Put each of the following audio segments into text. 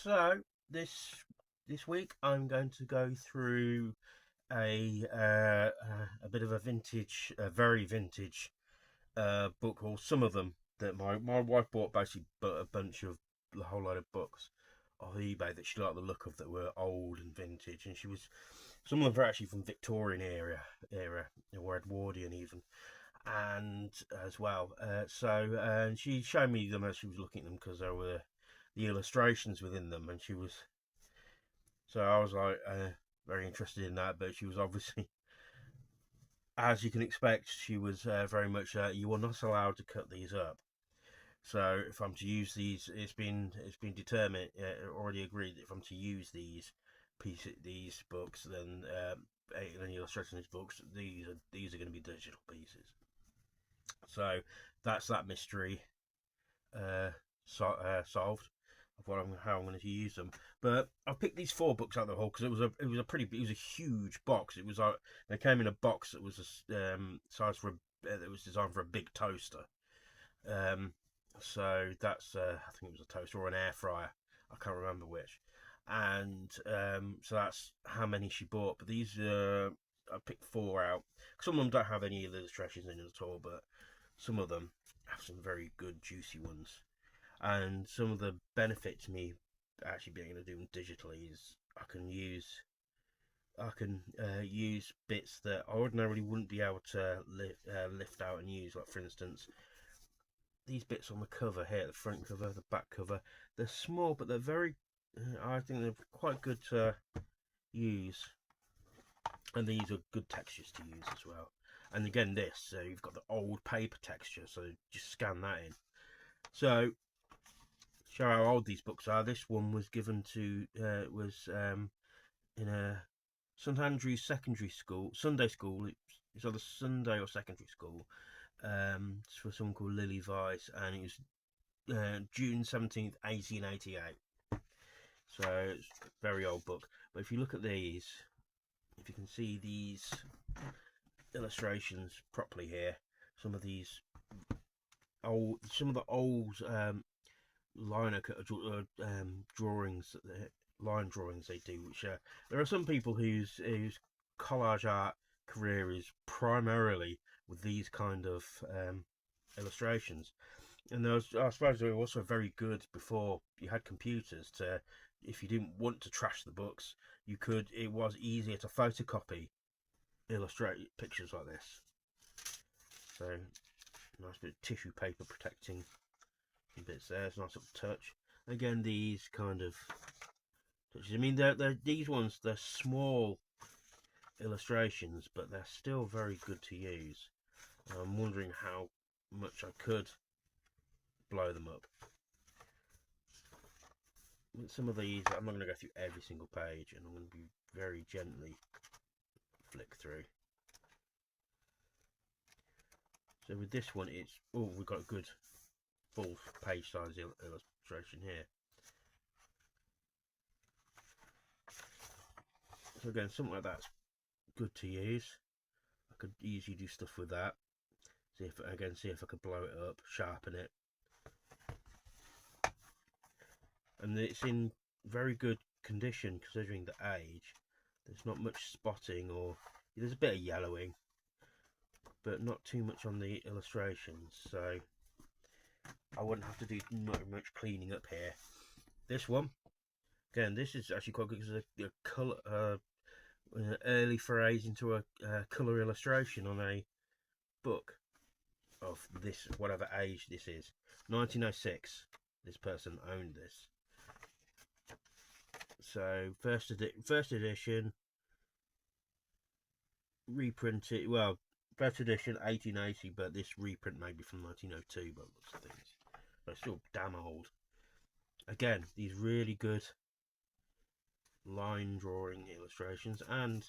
So this week I'm going to go through a bit of a vintage, very vintage book, or some of them that my wife bought. Basically, a bunch of a whole load of books off eBay that she liked the look of, that were old and vintage, and some of them were actually from Victorian era, or Edwardian even, and as well. And she showed me them as she was looking at them, because there were the illustrations within them, and I was like, very interested in that. But she was obviously, as you can expect, she was very much, you are not allowed to cut these up. So if I'm to use these, it's been determined, already agreed that if I'm to use these books, then any illustrations in these books, these are going to be digital pieces. So that's that mystery solved of how I'm going to use them. But I picked these four books out of the hole because it was a huge box. It was they came in a box that was a size for that was designed for a big toaster. So that's I think it was a toaster or an air fryer. I can't remember which. And so that's how many she bought. But these I picked four out. Some of them don't have any illustrations in it at all, but some of them have some very good juicy ones. And some of the benefit to me actually being able to do them digitally is I can use bits that I ordinarily wouldn't be able to lift out and use. Like, for instance, these bits on the cover here, the front cover, the back cover, they're small, but they're very I think they're quite good to use, and these are good textures to use as well. And again, you've got the old paper texture, so just scan that in. So, show how old these books are. This one was given to was in a St Andrews secondary school, Sunday school. It's either Sunday or secondary school. It's for someone called Lily Vice, and it was June 17th, 1888. So it's a very old book. But if you look at these, if you can see these illustrations properly here, some of the old liner drawings, line drawings they do, which there are some people whose collage art career is primarily with these kind of illustrations. And I suppose they were also very good before you had computers. To If you didn't want to trash the books, it was easier to photocopy illustrate pictures like this. So nice bit of tissue paper protecting some bits there. It's a nice little touch. Again, these kind of touches. I mean, these ones, they're small illustrations, but they're still very good to use. I'm wondering how much I could blow them up. With some of these, I'm not going to go through every single page, and I'm going to be very gently flick through. So with this one, we've got a good full page size illustration here. So again, something like that's good to use. I could easily do stuff with that. See if I could blow it up, sharpen it. And it's in very good condition considering the age. There's not much spotting, or there's a bit of yellowing, but not too much on the illustrations, so I wouldn't have to do much cleaning up here. This one, again, this is actually quite good because the colour, early forays into a colour illustration on a book of this, whatever age this is. 1906, this person owned this. So first edition, reprinted. Well, first edition 1880, but this reprint may be from 1902, but looks of things. But it's still damn old. Again, these really good line drawing illustrations, and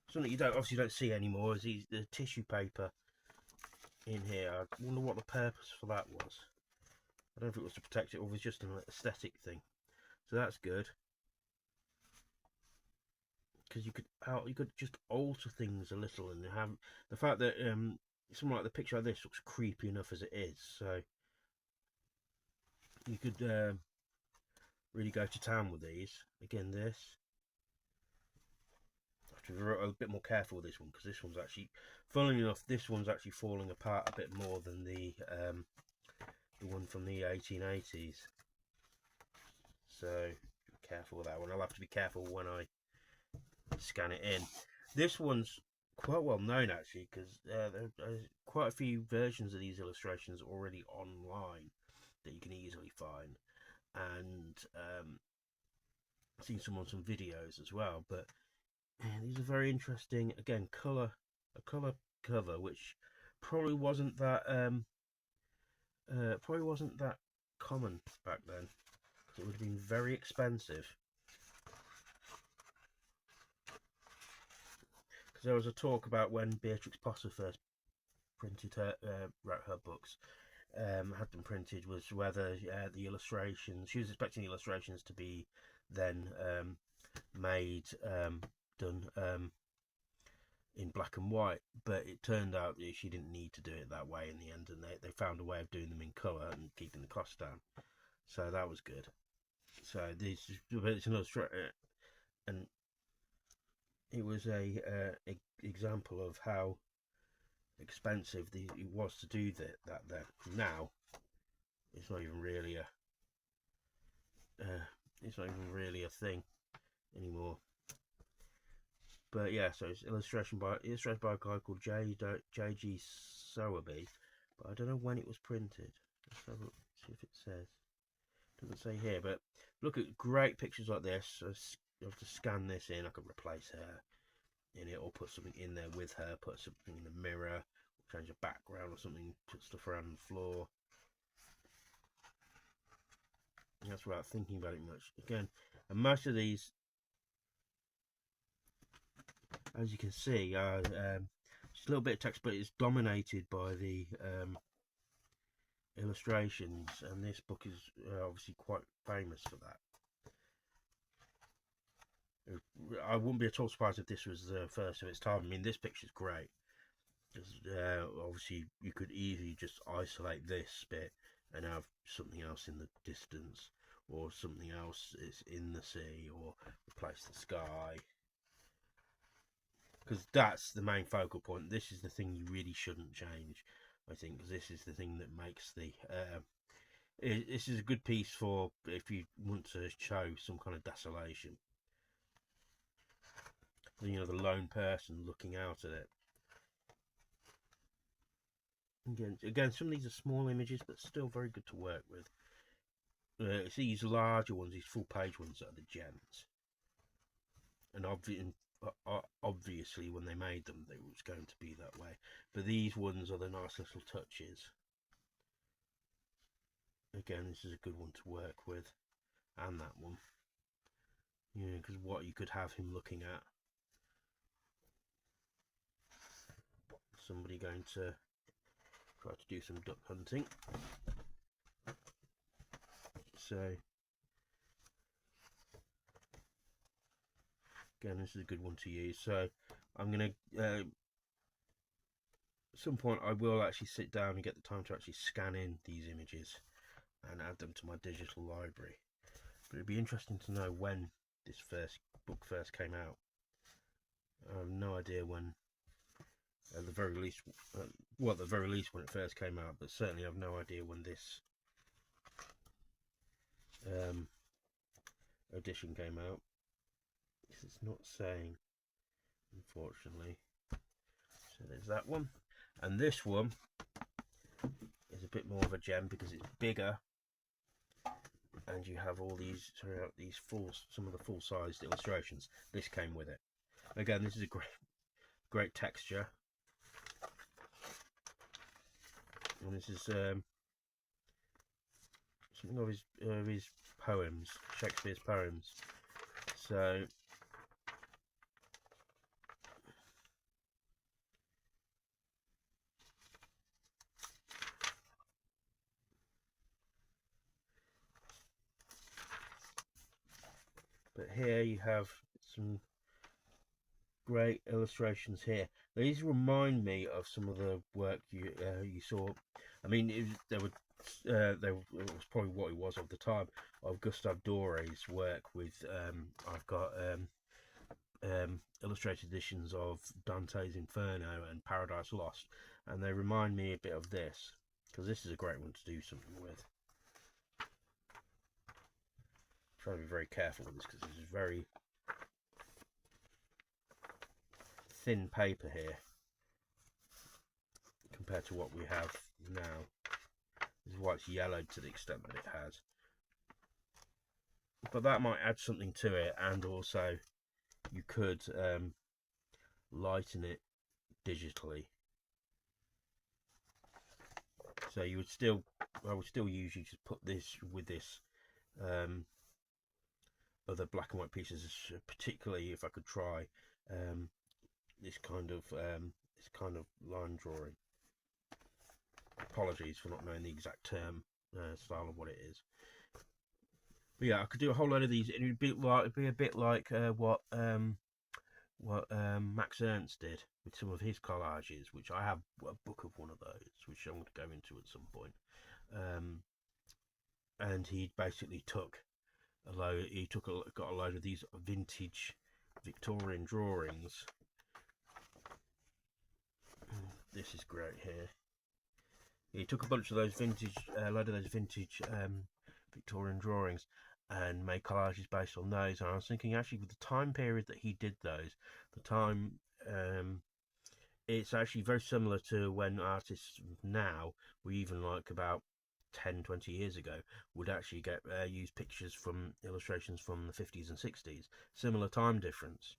something you obviously don't see anymore is the tissue paper in here. I wonder what the purpose for that was. I don't know if it was to protect it or it was just an aesthetic thing. So that's good, because you could just alter things a little, and have the fact that something like the picture of this looks creepy enough as it is. So you could really go to town with these. Again, this I have to be a bit more careful with this one, because this one's actually, funnily enough, this one's actually falling apart a bit more than the one from the 1880s. So be careful with that one. I'll have to be careful when I scan it in. This one's quite well known actually, because there's quite a few versions of these illustrations already online that you can easily find, and I've seen some on some videos as well. But these are very interesting. Again, a colour cover, which probably wasn't that common back then. It would have been very expensive. Because there was a talk about when Beatrix Potter first printed her, wrote her books, had them printed, was whether the illustrations, she was expecting the illustrations to be then made, done in black and white, but it turned out that she didn't need to do it that way in the end, and they found a way of doing them in colour and keeping the cost down. So that was good. So it's an illustration, and it was a example of how expensive it was to do that then. Now it's not even really a thing anymore. But yeah, so it's illustrated by a guy called J.G. Sowerby, but I don't know when it was printed. Let's have a look, see if it says. It doesn't say here, but look at great pictures like this. I have to scan this in. I could replace her in it, or put something in there with her, put something in the mirror, change the background or something, put stuff around the floor. And that's without thinking about it much. Again, and most of these, as you can see, are just a little bit of text, but it's dominated by the illustrations, and this book is obviously quite famous for that. I wouldn't be at all surprised if this was the first of its time. I mean, this picture's great. Obviously, you could easily just isolate this bit and have something else in the distance, or something else is in the sea, or replace the sky. Because that's the main focal point. This is the thing you really shouldn't change, I think, because this is the thing that makes the... this is a good piece for if you want to show some kind of desolation. You know, the lone person looking out at it. Again, some of these are small images, but still very good to work with. It's these larger ones, these full-page ones, that are the gems. And obviously, when they made them, it was going to be that way. But these ones are the nice little touches. Again, this is a good one to work with, and that one. Yeah, because what you could have him looking at. Somebody going to try to do some duck hunting. So again, this is a good one to use. So I'm going to at some point I will actually sit down and get the time to actually scan in these images and add them to my digital library. But it'd be interesting to know when this book first came out. I have no idea when. At the very least, well, at the very least when it first came out, but certainly I have no idea when this edition came out. It's not saying, unfortunately. So there's that one, and this one is a bit more of a gem because it's bigger, and you have all these some of the full-sized illustrations. This came with it. Again, this is a great texture. And this is something of his poems, Shakespeare's poems. So but here you have some great illustrations here. These remind me of some of the work you saw. I mean, there were it was probably what it was of the time, of Gustave Doré's work with. I've got illustrated editions of Dante's Inferno and Paradise Lost, and they remind me a bit of this, because this is a great one to do something with. Try to be very careful with this because this is very thin paper here compared to what we have now. This is why it's yellowed to the extent that it has. But that might add something to it, and also you could lighten it digitally. So you would still, I would still usually just put this with this other black and white pieces, particularly if I could try this kind of line drawing. Apologies for not knowing the exact term style of what it is. But yeah, I could do a whole load of these. It would be like, it'd be a bit like what Max Ernst did with some of his collages, which I have a book of one of those, which I'm going to go into at some point. And he basically took a load. He got a load of these vintage Victorian drawings. This is great here. He took a bunch of those vintage, load of those vintage Victorian drawings, and made collages based on those. And I was thinking, actually, with the time period that he did those, the time, it's actually very similar to when artists now, or even like about 10-20 years ago, would actually get use pictures from illustrations from the 50s and 60s. Similar time difference.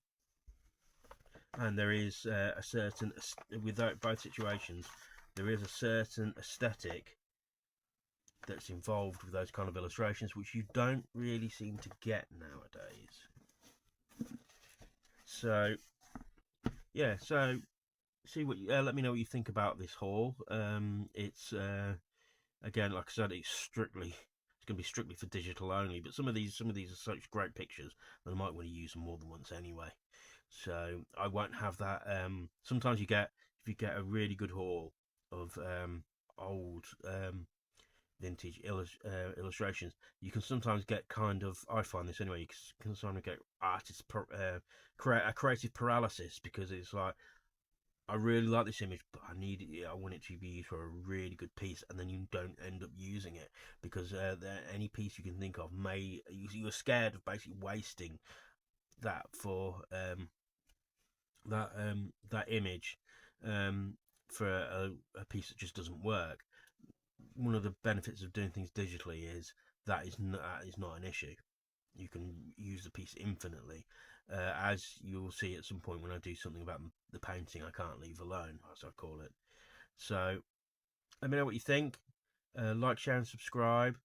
And there is a certain, with both situations, there is a certain aesthetic that's involved with those kind of illustrations, which you don't really seem to get nowadays. So yeah, so see what let me know what you think about this haul. It's again, like I said, it's going to be strictly for digital only, but some of these are such great pictures that I might want to use them more than once anyway. So I won't have that. Sometimes if you get a really good haul of old vintage illustrations, you can sometimes get kind of, I find this anyway, you can sometimes get artists creative paralysis, because it's like, I really like this image, but I want it to be used for a really good piece, and then you don't end up using it because any piece you can think of you're scared of basically wasting that for that image for a piece that just doesn't work. One of the benefits of doing things digitally is that is not an issue. You can use the piece infinitely, as you'll see at some point when I do something about the painting I can't leave alone, as I call it. So let me know what you think. Like, share and subscribe.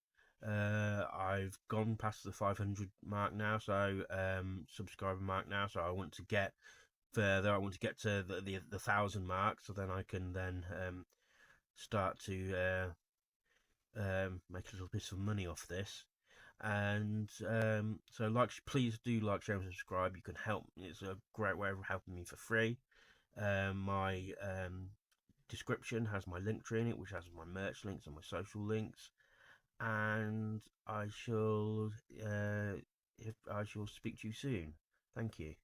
I've gone past the 500 mark now, so subscriber mark now, so I want to get further. I want to get to the 1,000 mark, so then I can then start to make a little bit of money off this. And so please do like, share and subscribe. You can help. It's a great way of helping me for free. My description has my link tree in it, which has my merch links and my social links. And I shall speak to you soon. Thank you.